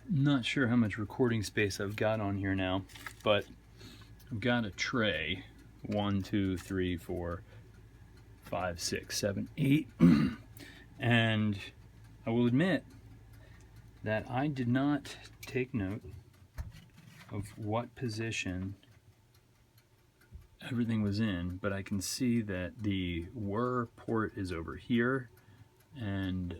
Not sure how much recording space I've got on here now, but I've got a tray. 1, 2, 3, 4, 5, 6, 7, 8. And I will admit that I did not take note of what position everything was in, but I can see that the whir port is over here, and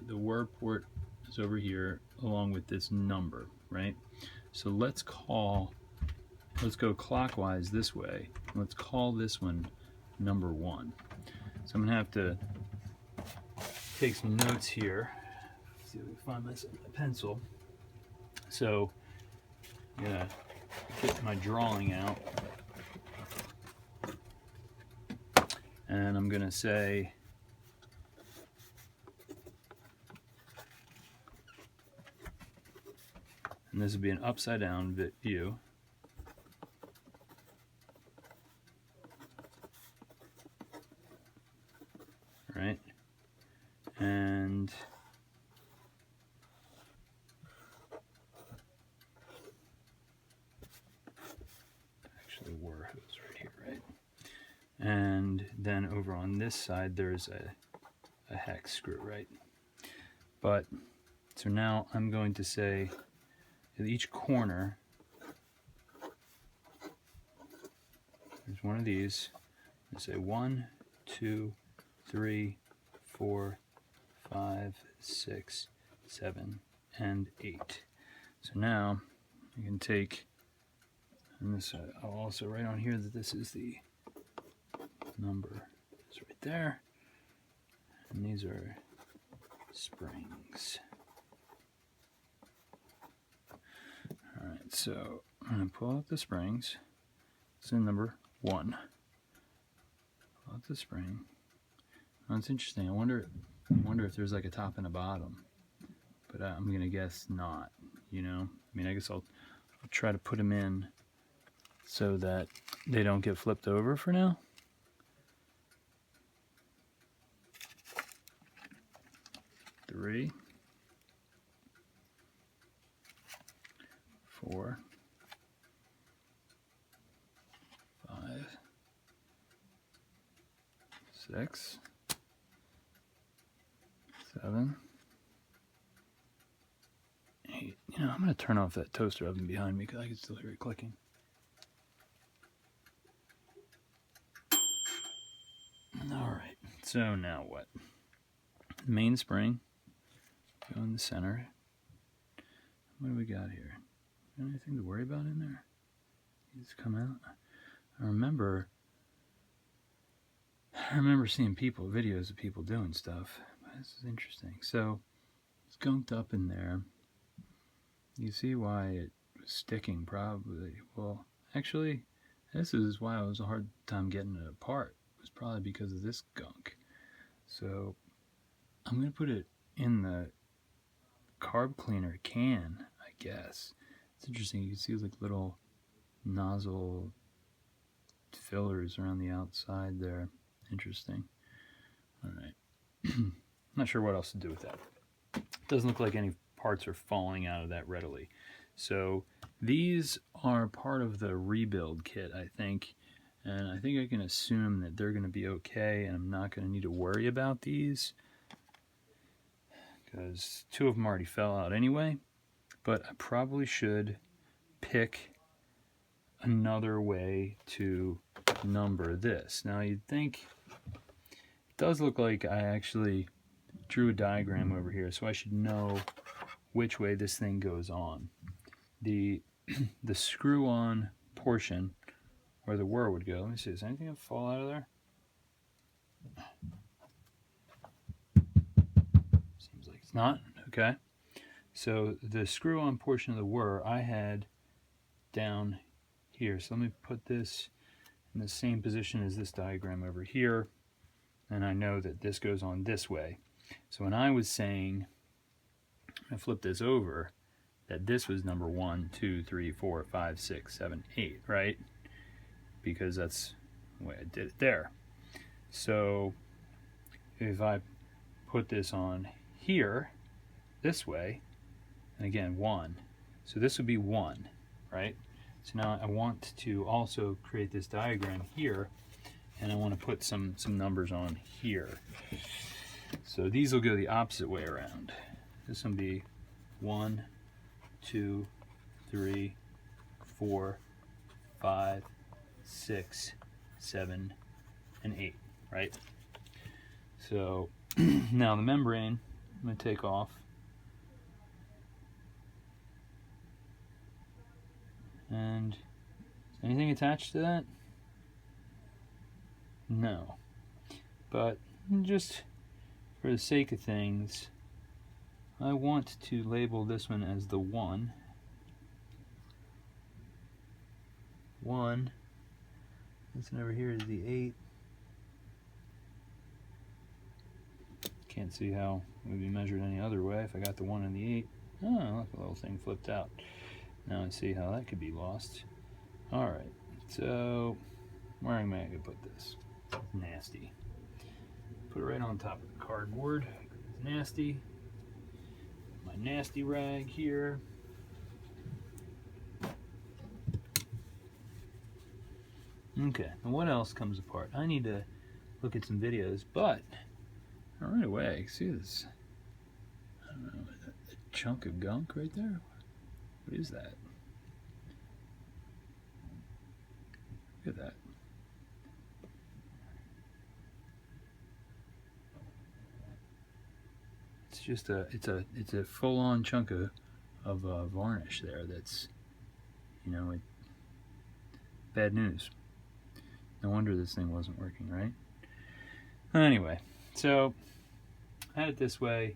the whir port is over here along with this number, right? So let's go clockwise this way. Let's call this one number 1. So I'm gonna have to take some notes here. See if we can find myself a pencil. So I'm gonna get my drawing out, and I'm gonna say and this would be an upside down view. Right? And actually wire hose right here, right? And then over on this side there's a hex screw, right? But so now I'm going to say at each corner there's one of these. I say 1, 2, 3, 4, 5, 6, 7, and 8. So now you can take, and this I'll also write on here that this is the number. It's right there, and these are springs. All right, so I'm going to pull out the springs. It's in number 1. Pull out the spring. Oh, it's interesting. I wonder if there's like a top and a bottom, but I'm gonna guess not. You know, I mean, I guess I'll try to put them in so that they don't get flipped over for now. Three, 4, 5, 6, 7, 8. You know, I'm going to turn off that toaster oven behind me because I can still hear it clicking. All right, so now what? Main spring, go in the center. What do we got here? Anything to worry about in there? Just come out. I remember seeing videos of people doing stuff. This is interesting. So it's gunked up in there. You see why it was sticking, probably. Well, actually, this is why it was a hard time getting it apart. It was probably because of this gunk. So I'm going to put it in the carb cleaner can, I guess. It's interesting. You can see like little nozzle fillers around the outside there. Interesting. All right. Not sure what else to do with that. Doesn't look like any parts are falling out of that readily. So these are part of the rebuild kit, I think. And I think I can assume that they're going to be okay, and I'm not going to need to worry about these because 2 of them already fell out anyway. But I probably should pick another way to number this. Now you'd think it does look like I actually drew a diagram over here, so I should know which way this thing goes on. The screw-on portion where the whir would go. Let me see, is anything gonna fall out of there? Seems like it's not. Okay. So the screw-on portion of the whir I had down here. So let me put this in the same position as this diagram over here, and I know that this goes on this way. So when I was saying, I flip this over, that this was number 1, 2, 3, 4, 5, 6, 7, 8, right? Because that's the way I did it there. So if I put this on here, this way, and again 1. So this would be 1, right? So now I want to also create this diagram here, and I want to put some numbers on here. So these will go the opposite way around. This will be 1, 2, 3, 4, 5, 6, 7, and 8, right? So now the membrane, I'm going to take off. And is anything attached to that? No. But just for the sake of things, I want to label this one as the 1. 1. This one over here is the 8. Can't see how it would be measured any other way if I got the 1 and the 8. Oh, look, the little thing flipped out. Now I see how that could be lost. Alright, so where am I going to put this? It's nasty. Put it right on top of the cardboard. It's nasty. My nasty rag here. Okay, and what else comes apart? I need to look at some videos, but right away, see this, I don't know, a chunk of gunk right there? What is that? Look at that. It's just it's a full-on chunk of varnish there. That's, you know, bad news. No wonder this thing wasn't working, right? Anyway, so I had it this way,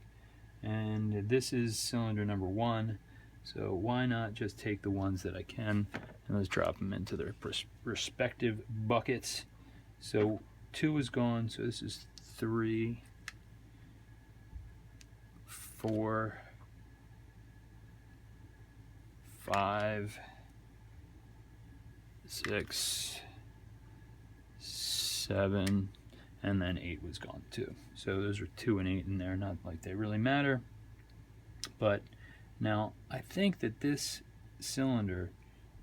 and this is cylinder number 1. So why not just take the ones that I can and let's drop them into their respective buckets. So 2 is gone, so this is 3, 4, 5, 6, 7, and then 8 was gone too. So those are 2 and 8 in there, not like they really matter. But now I think that this cylinder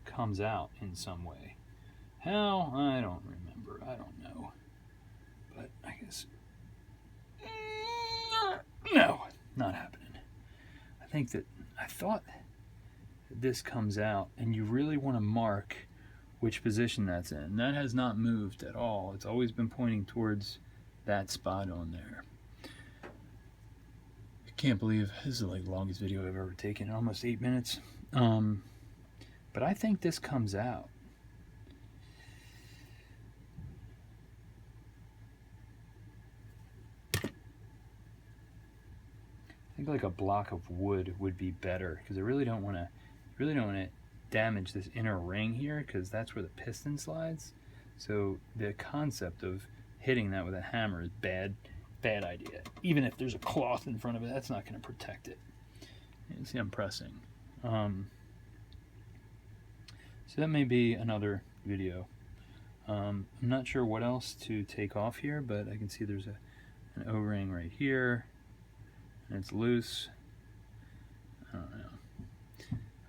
comes out in some way. How? I don't remember. I don't know. But I guess no, not happening. I thought that this comes out, and you really want to mark which position that's in. That has not moved at all. It's always been pointing towards that spot on there. I can't believe this is like the longest video I've ever taken, almost 8 minutes. But I think this comes out. I think like a block of wood would be better, because I really don't want to damage this inner ring here, because that's where the piston slides. So the concept of hitting that with a hammer is bad idea. Even if there's a cloth in front of it, that's not going to protect it. You see I'm pressing. So that may be another video. I'm not sure what else to take off here, but I can see there's an O-ring right here, and it's loose. I don't know.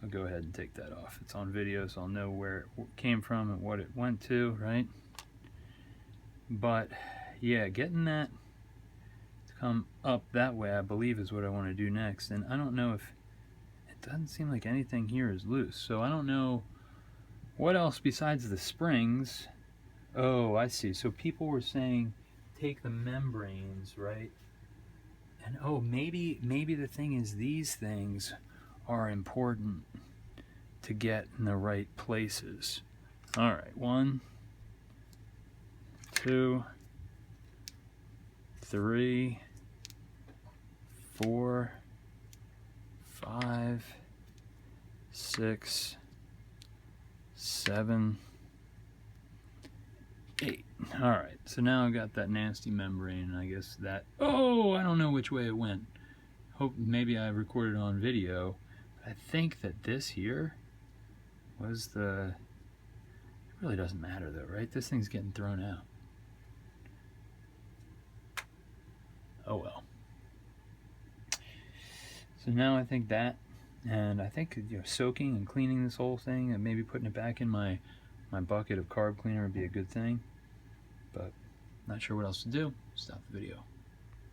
I'll go ahead and take that off. It's on video, so I'll know where it came from and what it went to, right? But yeah, getting that to come up that way, I believe, is what I want to do next. And I don't know if, it doesn't seem like anything here is loose, so I don't know what else besides the springs. Oh, I see. So people were saying take the membranes, right? And oh, maybe the thing is these things are important to get in the right places. All right, 1, 2, 3, 4, 5, 6, 7, 8. All right, so now I've got that nasty membrane, and I guess that, oh, I don't know which way it went. Hope maybe I recorded on video. I think that this here was the, it really doesn't matter though, right? This thing's getting thrown out. Oh well. So now I think that And I think, you know, soaking and cleaning this whole thing and maybe putting it back in my bucket of carb cleaner would be a good thing. But not sure what else to do. Stop the video.